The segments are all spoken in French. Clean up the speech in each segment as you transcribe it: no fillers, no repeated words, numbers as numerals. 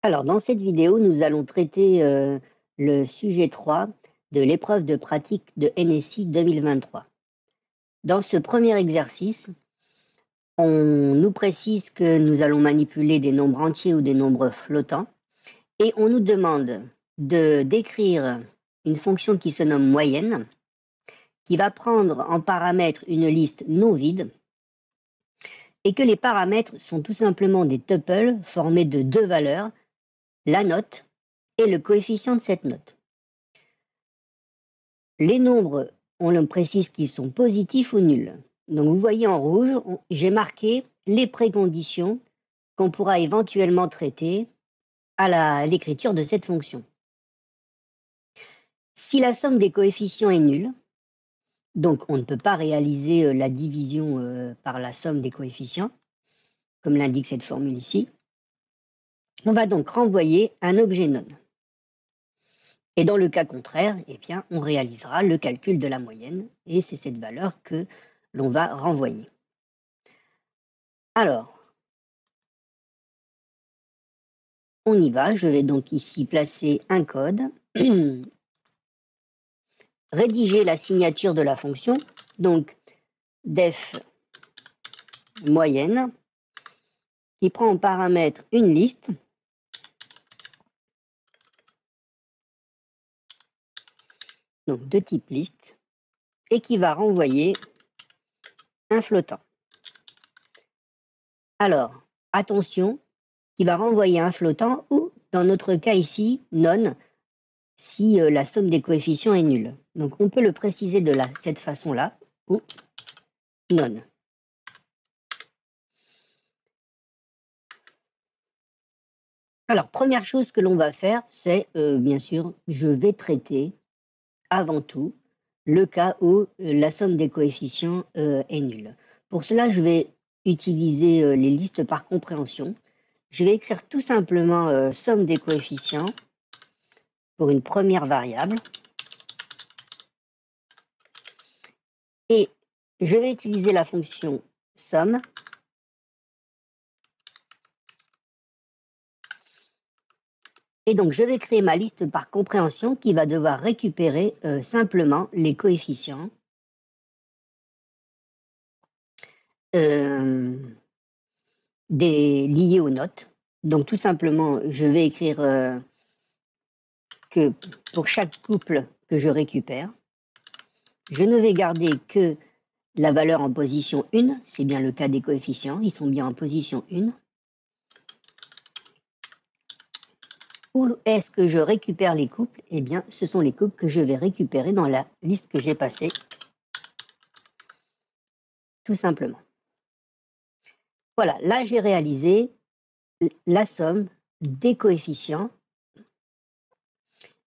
Alors, dans cette vidéo, nous allons traiter le sujet 3 de l'épreuve de pratique de NSI 2023. Dans ce premier exercice, on nous précise que nous allons manipuler des nombres entiers ou des nombres flottants et on nous demande de décrire une fonction qui se nomme moyenne, qui va prendre en paramètre une liste non vide et que les paramètres sont tout simplement des tuples formés de deux valeurs, la note et le coefficient de cette note. Les nombres, on le précise qu'ils sont positifs ou nuls. Donc vous voyez en rouge, j'ai marqué les préconditions qu'on pourra éventuellement traiter à l'écriture de cette fonction. Si la somme des coefficients est nulle, donc on ne peut pas réaliser la division par la somme des coefficients, comme l'indique cette formule ici, on va donc renvoyer un objet non. Et dans le cas contraire, eh bien, on réalisera le calcul de la moyenne et c'est cette valeur que l'on va renvoyer. Alors, on y va. Je vais donc ici placer un code, rédiger la signature de la fonction, donc def moyenne, qui prend en paramètre une liste, donc de type liste, et qui va renvoyer un flottant. Alors, attention, qui va renvoyer un flottant ou, dans notre cas ici, non, si la somme des coefficients est nulle. Donc on peut le préciser de cette façon-là, ou non. Alors, première chose que l'on va faire, c'est, bien sûr, je vais traiter, avant tout, le cas où la somme des coefficients est nulle. Pour cela, je vais utiliser les listes par compréhension. Je vais écrire tout simplement somme des coefficients pour une première variable. Et je vais utiliser la fonction somme et donc je vais créer ma liste par compréhension qui va devoir récupérer simplement les coefficients liés aux notes. Donc tout simplement, je vais écrire que pour chaque couple que je récupère, je ne vais garder que la valeur en position 1, c'est bien le cas des coefficients, ils sont bien en position 1. Où est-ce que je récupère les couples? Eh bien, ce sont les couples que je vais récupérer dans la liste que j'ai passée, tout simplement. Voilà, là j'ai réalisé la somme des coefficients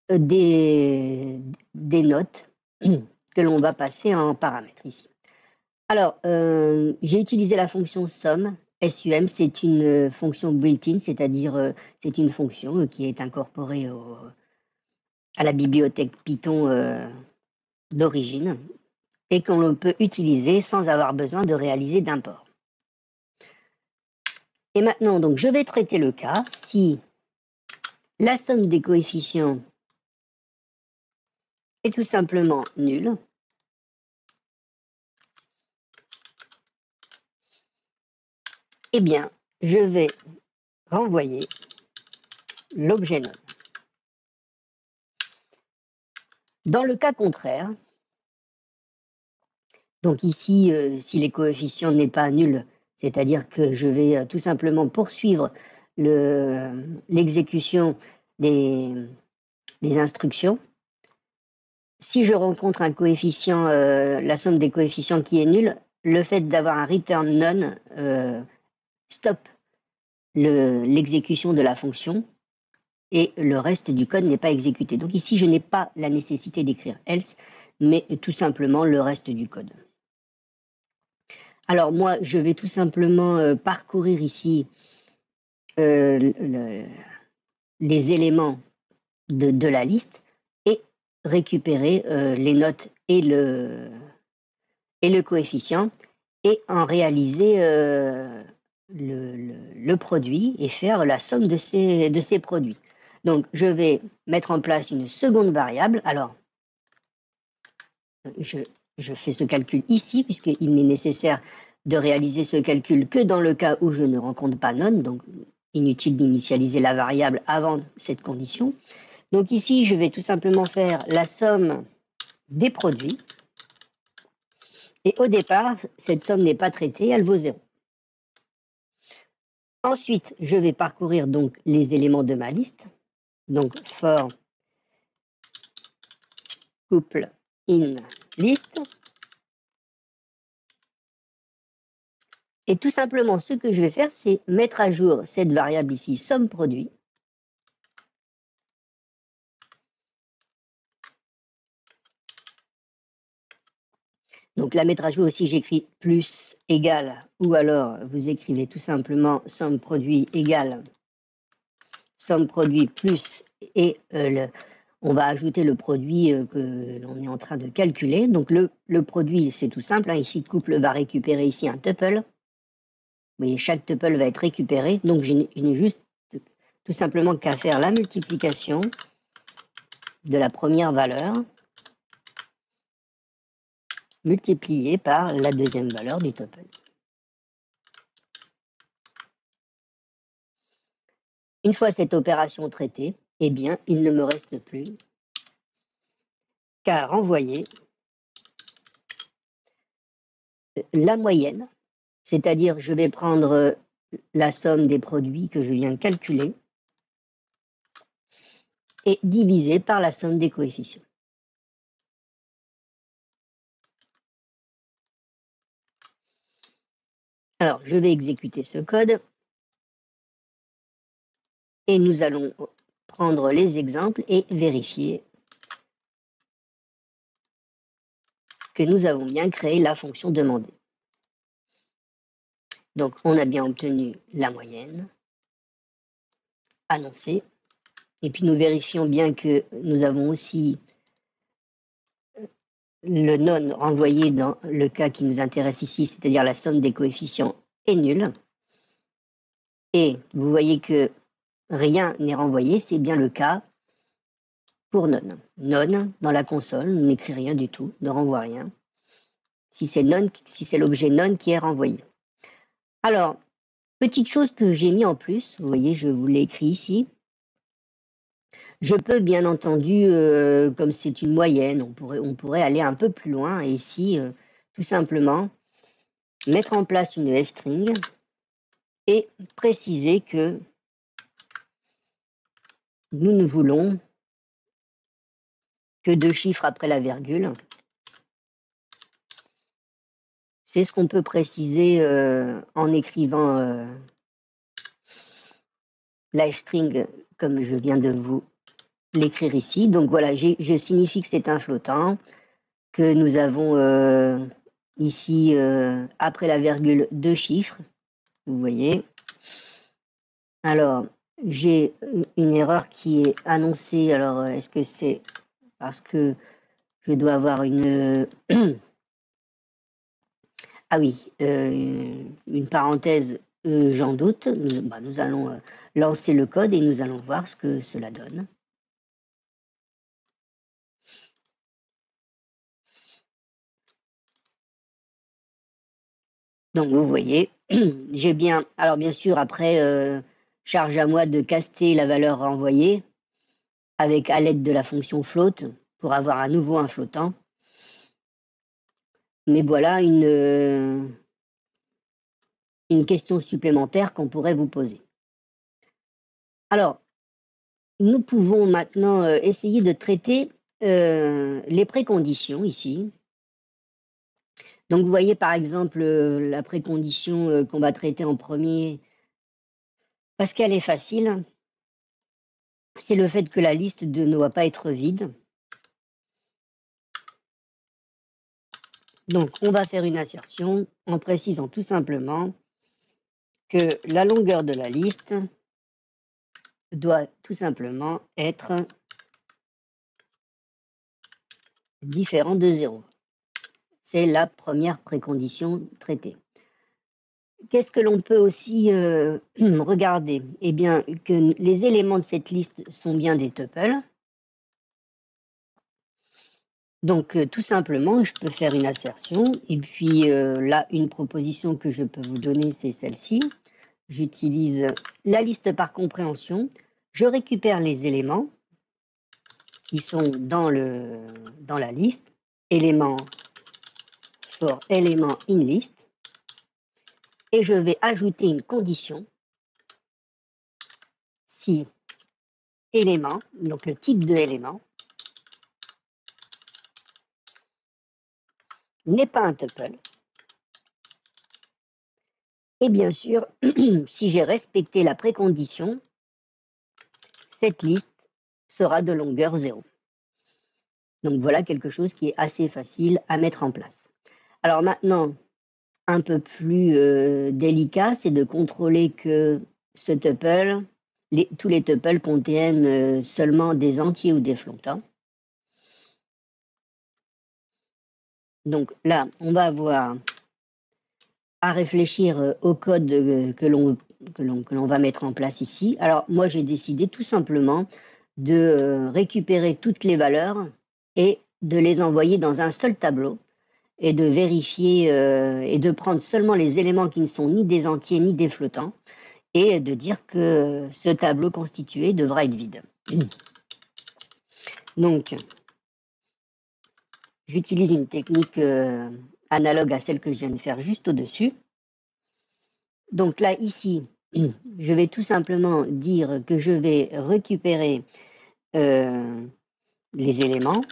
des notes que l'on va passer en paramètres ici. Alors, j'ai utilisé la fonction sum. SUM, c'est une fonction built-in, c'est-à-dire c'est une fonction qui est incorporée à la bibliothèque Python d'origine et qu'on peut utiliser sans avoir besoin de réaliser d'import. Et maintenant, donc, je vais traiter le cas si la somme des coefficients est tout simplement nulle. Eh bien, je vais renvoyer l'objet non. Dans le cas contraire, donc ici, si les coefficients n'est pas nul, c'est-à-dire que je vais tout simplement poursuivre l'exécution des instructions. Si je rencontre un coefficient, la somme des coefficients qui est nulle, le fait d'avoir un return none stoppe l'exécution de la fonction et le reste du code n'est pas exécuté. Donc ici, je n'ai pas la nécessité d'écrire else, mais tout simplement le reste du code. Alors moi, je vais tout simplement parcourir ici les éléments de la liste et récupérer les notes et le coefficient et en réaliser le produit et faire la somme de ces produits. Donc, je vais mettre en place une seconde variable. Alors, je fais ce calcul ici, puisqu'il n'est nécessaire de réaliser ce calcul que dans le cas où je ne rencontre pas none, donc inutile d'initialiser la variable avant cette condition. Donc ici, je vais tout simplement faire la somme des produits. Et au départ, cette somme n'est pas traitée, elle vaut 0. Ensuite, je vais parcourir donc les éléments de ma liste. Donc for couple in list. Et tout simplement, ce que je vais faire, c'est mettre à jour cette variable ici, somme produit. Donc la mettre à jour aussi, j'écris plus égal, ou alors vous écrivez tout simplement somme produit égale somme produit plus, et on va ajouter le produit que l'on est en train de calculer. Donc le produit, c'est tout simple, hein. Ici, couple va récupérer ici un tuple. Vous voyez, chaque tuple va être récupéré. Donc je n'ai juste tout simplement qu'à faire la multiplication de la première valeur multipliée par la deuxième valeur du tuple. Une fois cette opération traitée, eh bien, il ne me reste plus qu'à renvoyer la moyenne, c'est-à-dire je vais prendre la somme des produits que je viens de calculer et diviser par la somme des coefficients. Alors, je vais exécuter ce code et nous allons prendre les exemples et vérifier que nous avons bien créé la fonction demandée. Donc, on a bien obtenu la moyenne annoncée. Et puis, nous vérifions bien que nous avons aussi le non renvoyé dans le cas qui nous intéresse ici, c'est-à-dire la somme des coefficients est nulle. Et vous voyez que rien n'est renvoyé, c'est bien le cas pour none. None, dans la console, n'écrit rien du tout, ne renvoie rien. Si c'est l'objet none qui est renvoyé. Alors, petite chose que j'ai mis en plus, vous voyez, je vous l'ai écrit ici. Je peux bien entendu, comme c'est une moyenne, on pourrait aller un peu plus loin et ici, tout simplement, mettre en place une f-string et préciser que nous ne voulons que 2 chiffres après la virgule. C'est ce qu'on peut préciser en écrivant la f-string comme je viens de vous l'écrire ici. Donc voilà, je signifie que c'est un flottant, que nous avons ici, après la virgule, 2 chiffres. Vous voyez. Alors, j'ai une erreur qui est annoncée. Alors, est-ce que c'est parce que je dois avoir une... ah oui, une parenthèse, j'en doute. Nous allons lancer le code et nous allons voir ce que cela donne. Donc vous voyez, j'ai bien... Alors bien sûr, après, charge à moi de caster la valeur renvoyée avec à l'aide de la fonction float pour avoir à nouveau un flottant. Mais voilà une question supplémentaire qu'on pourrait vous poser. Alors, nous pouvons maintenant essayer de traiter les préconditions ici. Donc vous voyez par exemple la précondition qu'on va traiter en premier, parce qu'elle est facile, c'est le fait que la liste ne doit pas être vide. Donc on va faire une assertion en précisant tout simplement que la longueur de la liste doit tout simplement être différente de 0. C'est la première précondition traitée. Qu'est-ce que l'on peut aussi regarder? Eh bien, que les éléments de cette liste sont bien des tuples. Donc, tout simplement, je peux faire une assertion et puis là, une proposition que je peux vous donner, c'est celle-ci. J'utilise la liste par compréhension. Je récupère les éléments qui sont dans la liste, éléments for éléments in list, et je vais ajouter une condition si élément, donc le type de élément, n'est pas un tuple. Et bien sûr, si j'ai respecté la précondition, cette liste sera de longueur 0. Donc voilà quelque chose qui est assez facile à mettre en place. Alors maintenant, un peu plus délicat, c'est de contrôler que ce tuple, tous les tuples contiennent seulement des entiers ou des flottants. Donc là, on va avoir à réfléchir au code que l'on va mettre en place ici. Alors moi, j'ai décidé tout simplement de récupérer toutes les valeurs et de les envoyer dans un seul tableau et de vérifier et de prendre seulement les éléments qui ne sont ni des entiers ni des flottants et de dire que ce tableau constitué devra être vide. Donc, j'utilise une technique analogue à celle que je viens de faire juste au-dessus. Donc là, ici, je vais tout simplement dire que je vais récupérer les éléments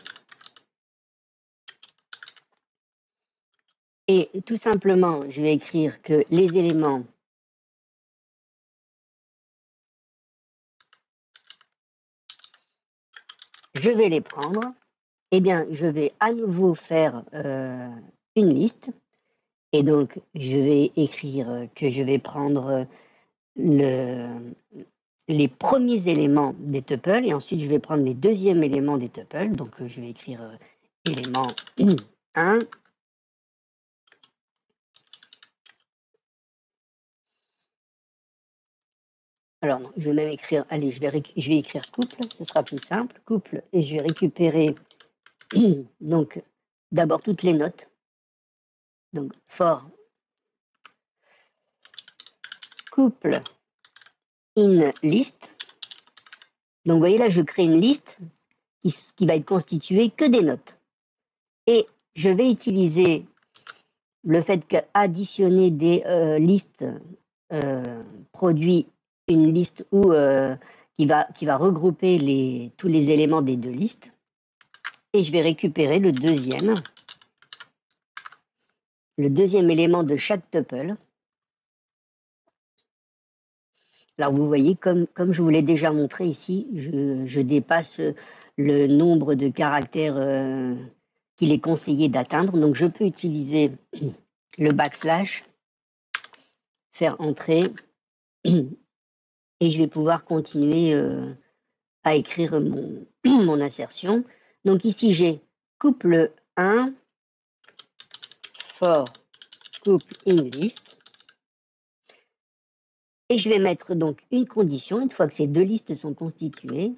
et tout simplement, je vais écrire que les éléments je vais les prendre. Eh bien, je vais à nouveau faire une liste et donc je vais écrire que je vais prendre les premiers éléments des tuples et ensuite je vais prendre les deuxièmes éléments des tuples. Donc je vais écrire élément 1. Alors non, je vais même écrire, allez, je vais écrire couple, ce sera plus simple, couple, et je vais récupérer donc d'abord toutes les notes. Donc for couple in list. Donc vous voyez là, je crée une liste qui va être constituée que des notes. Et je vais utiliser le fait qu'additionner des listes produit une liste qui va regrouper tous les éléments des deux listes. Et je vais récupérer le deuxième élément de chaque tuple. Alors vous voyez, comme je vous l'ai déjà montré ici, je dépasse le nombre de caractères qu'il est conseillé d'atteindre. Donc je peux utiliser le backslash, faire entrer, et je vais pouvoir continuer à écrire mon assertion. Donc ici j'ai couple 1 for couple in list. Et je vais mettre donc une condition, une fois que ces deux listes sont constituées,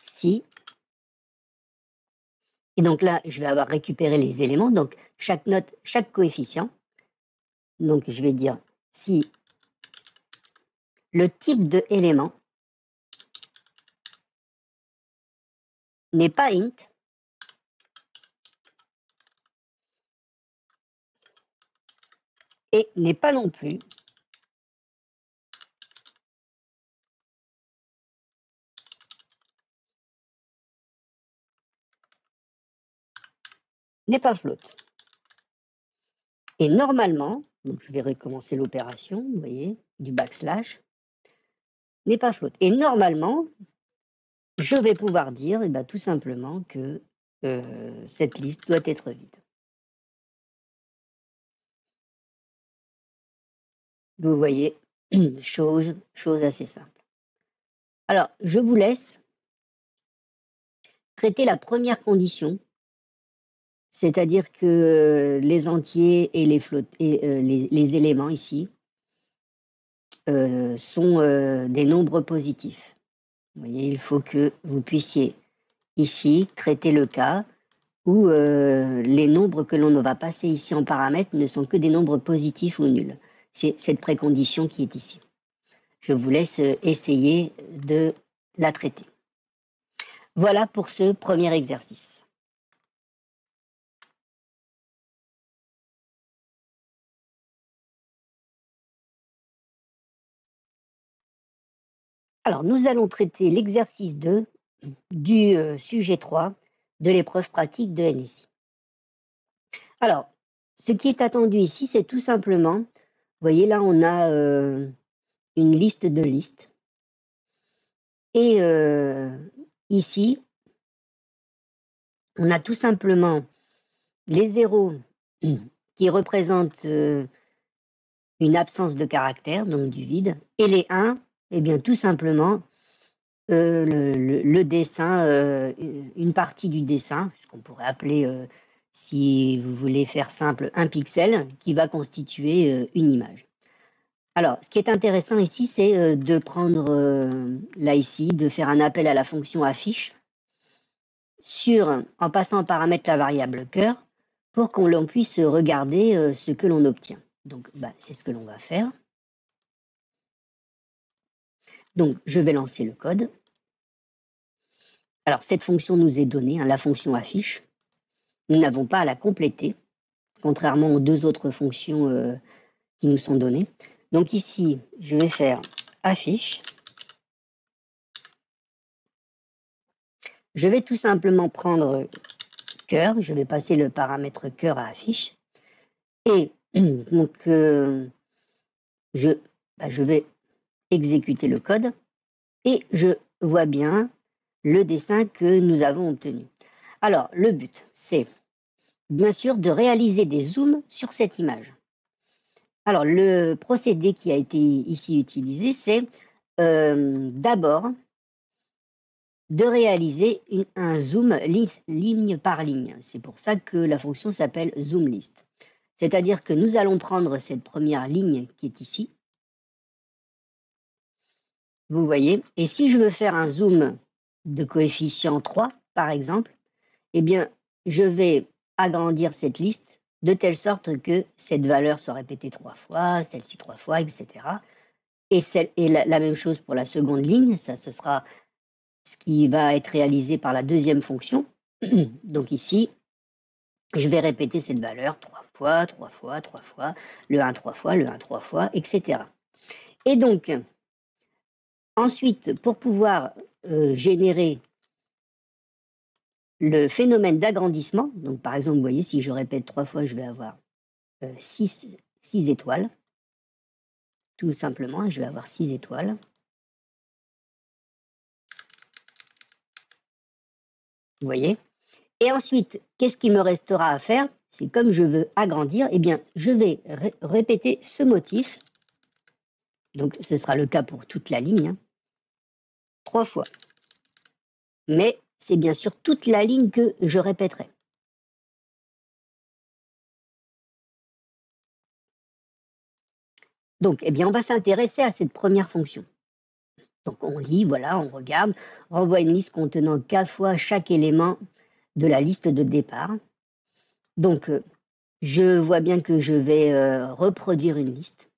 si. Et donc là, je vais avoir récupéré les éléments, donc chaque note, chaque coefficient. Donc je vais dire si le type de élément n'est pas int, et n'est pas non plus float. Et normalement, donc je vais recommencer l'opération, vous voyez, du backslash, n'est pas float. Et normalement, je vais pouvoir dire tout simplement que cette liste doit être vide. Vous voyez, chose assez simple. Alors, je vous laisse traiter la première condition C'est-à-dire que les entiers et les éléments ici sont des nombres positifs. Vous voyez, il faut que vous puissiez ici traiter le cas où les nombres que l'on va passer ici en paramètres ne sont que des nombres positifs ou nuls. C'est cette précondition qui est ici. Je vous laisse essayer de la traiter. Voilà pour ce premier exercice. Alors, nous allons traiter l'exercice 2 du sujet 3 de l'épreuve pratique de NSI. Alors, ce qui est attendu ici, c'est tout simplement, vous voyez là, on a une liste de listes. Et ici, on a tout simplement les zéros qui représentent une absence de caractère, donc du vide, et les 1, eh bien tout simplement le dessin, une partie du dessin, ce qu'on pourrait appeler, si vous voulez faire simple, un pixel, qui va constituer une image. Alors, ce qui est intéressant ici, c'est de prendre, là ici, de faire un appel à la fonction affiche, en passant en paramètre la variable cœur, pour qu'on l'on puisse regarder ce que l'on obtient. Donc, c'est ce que l'on va faire. Donc, je vais lancer le code. Alors, cette fonction nous est donnée, hein, la fonction affiche. Nous n'avons pas à la compléter, contrairement aux deux autres fonctions qui nous sont données. Donc ici, je vais faire affiche. Je vais tout simplement prendre cœur, je vais passer le paramètre cœur à affiche. Et donc, je vais exécuter le code et je vois bien le dessin que nous avons obtenu. Alors, le but, c'est bien sûr de réaliser des zooms sur cette image. Alors, le procédé qui a été ici utilisé, c'est d'abord de réaliser un zoom ligne par ligne. C'est pour ça que la fonction s'appelle zoomList. C'est-à-dire que nous allons prendre cette première ligne qui est ici. Vous voyez, et si je veux faire un zoom de coefficient 3, par exemple, eh bien, je vais agrandir cette liste de telle sorte que cette valeur soit répétée 3 fois, celle-ci 3 fois, etc. Et la même chose pour la seconde ligne, ça ce sera ce qui va être réalisé par la deuxième fonction. Donc ici, je vais répéter cette valeur 3 fois, 3 fois, 3 fois, le 1 3 fois, le 1 3 fois, etc. Et donc, ensuite, pour pouvoir générer le phénomène d'agrandissement, donc par exemple, vous voyez, si je répète 3 fois, je vais avoir 6 étoiles. Tout simplement, je vais avoir 6 étoiles. Vous voyez? Et ensuite, qu'est-ce qu'il me restera à faire? C'est comme je veux agrandir, eh bien, je vais répéter ce motif. Donc, ce sera le cas pour toute la ligne, 3 fois. Mais c'est bien sûr toute la ligne que je répéterai. Donc, eh bien, on va s'intéresser à cette première fonction. Donc, on lit, voilà, on regarde, renvoie une liste contenant k fois chaque élément de la liste de départ. Donc, je vois bien que je vais reproduire une liste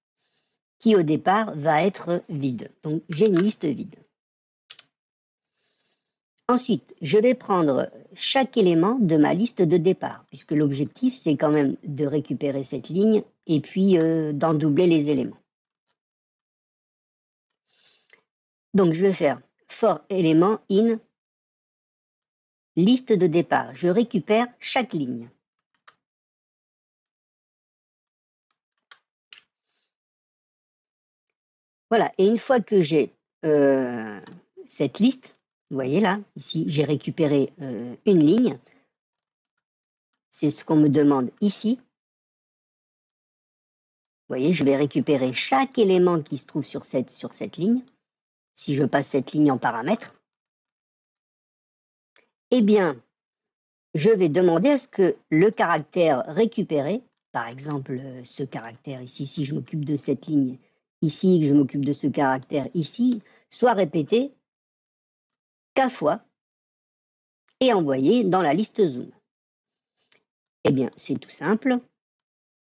qui, au départ, va être vide. Donc, j'ai une liste vide. Ensuite, je vais prendre chaque élément de ma liste de départ, puisque l'objectif, c'est quand même de récupérer cette ligne et puis d'en doubler les éléments. Donc, je vais faire for élément in liste de départ. Je récupère chaque ligne. Voilà, et une fois que j'ai cette liste, vous voyez là, ici, j'ai récupéré une ligne. C'est ce qu'on me demande ici. Vous voyez, je vais récupérer chaque élément qui se trouve sur cette ligne. Si je passe cette ligne en paramètres, eh bien, je vais demander à ce que le caractère récupéré, par exemple ce caractère ici, si je m'occupe de cette ligne ici, que je m'occupe de ce caractère ici, soit répété k fois et envoyé dans la liste zoom. Eh bien, c'est tout simple,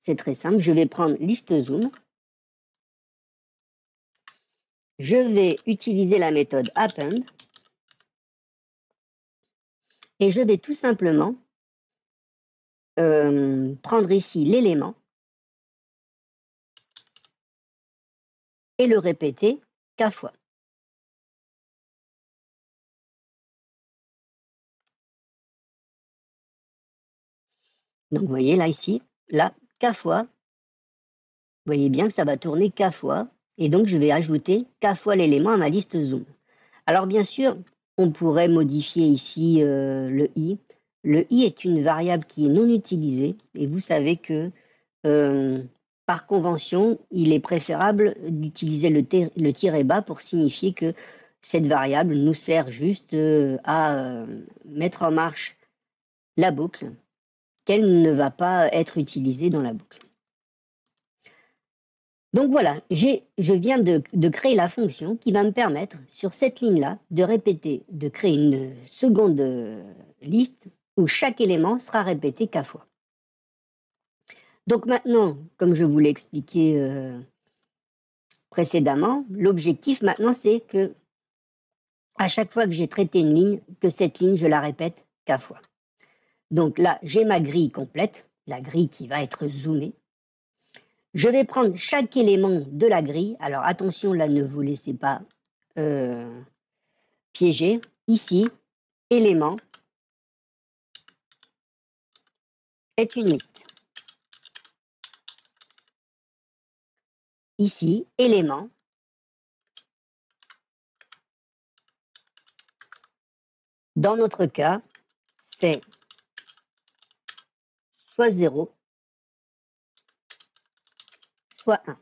c'est très simple. Je vais prendre liste zoom, je vais utiliser la méthode append et je vais tout simplement prendre ici l'élément et le répéter k fois. Donc, vous voyez là, ici, là, k fois. Vous voyez bien que ça va tourner k fois. Et donc, je vais ajouter k fois l'élément à ma liste zoom. Alors, bien sûr, on pourrait modifier ici le i. Le i est une variable qui est non utilisée. Et vous savez que, par convention, il est préférable d'utiliser le tiret bas pour signifier que cette variable nous sert juste à mettre en marche la boucle, qu'elle ne va pas être utilisée dans la boucle. Donc voilà, je viens de créer la fonction qui va me permettre, sur cette ligne-là, de répéter, de créer une seconde liste où chaque élément sera répété k fois. Donc maintenant, comme je vous l'ai expliqué précédemment, l'objectif maintenant c'est que à chaque fois que j'ai traité une ligne, que cette ligne, je la répète k fois. Donc là, j'ai ma grille complète, la grille qui va être zoomée. Je vais prendre chaque élément de la grille. Alors attention, là, ne vous laissez pas piéger. Ici, élément est une liste. Ici, élément dans notre cas, c'est soit 0, soit 1,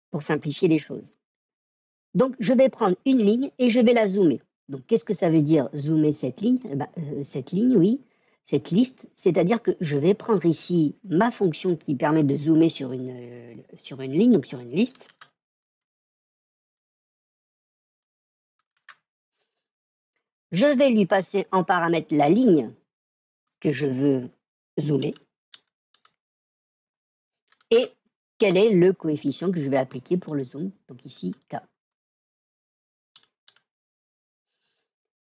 pour simplifier les choses. Donc, je vais prendre une ligne et je vais la zoomer. Donc, qu'est-ce que ça veut dire zoomer cette ligne? Cette ligne, oui, cette liste, c'est-à-dire que je vais prendre ici ma fonction qui permet de zoomer sur une ligne, donc sur une liste. Je vais lui passer en paramètre la ligne que je veux zoomer et quel est le coefficient que je vais appliquer pour le zoom, donc ici k.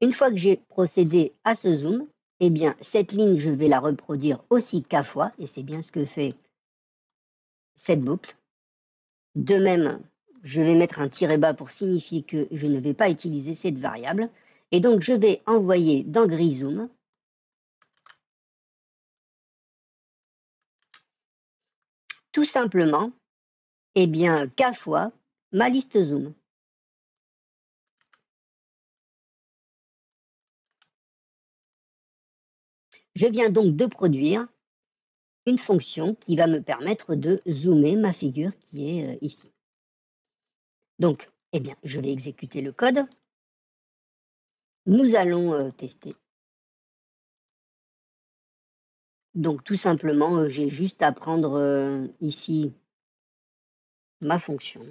Une fois que j'ai procédé à ce zoom, eh bien cette ligne, je vais la reproduire aussi k fois, et c'est bien ce que fait cette boucle. De même, je vais mettre un tiret bas pour signifier que je ne vais pas utiliser cette variable, et donc je vais envoyer dans grille zoom tout simplement, eh bien k fois ma liste zoom. Je viens donc de produire une fonction qui va me permettre de zoomer ma figure qui est ici. Donc, eh bien, je vais exécuter le code. Nous allons tester. Donc, tout simplement, j'ai juste à prendre ici ma fonction.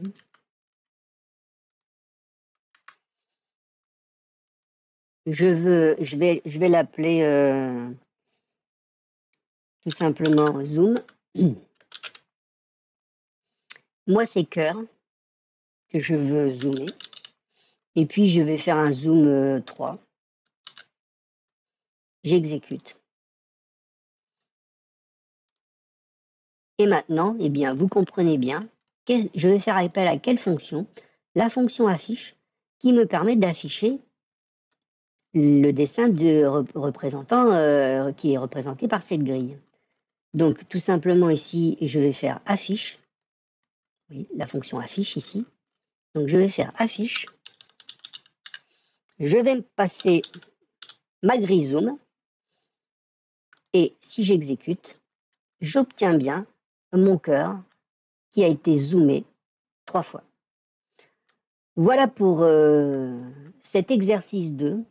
Je vais l'appeler tout simplement zoom. Moi, c'est cœur que je veux zoomer. Et puis, je vais faire un zoom 3. J'exécute. Et maintenant, eh bien, vous comprenez bien, je vais faire appel à quelle fonction? La fonction affiche qui me permet d'afficher le dessin de représentant qui est représenté par cette grille. Donc, tout simplement ici, je vais faire affiche. Oui, la fonction affiche ici. Donc, je vais faire affiche. Je vais me passer ma grille zoom. Et si j'exécute, j'obtiens bien mon cœur qui a été zoomé 3 fois. Voilà pour cet exercice 2.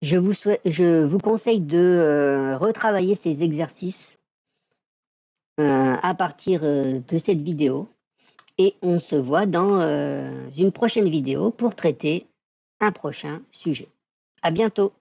Je vous conseille de retravailler ces exercices à partir de cette vidéo et on se voit dans une prochaine vidéo pour traiter un prochain sujet. À bientôt.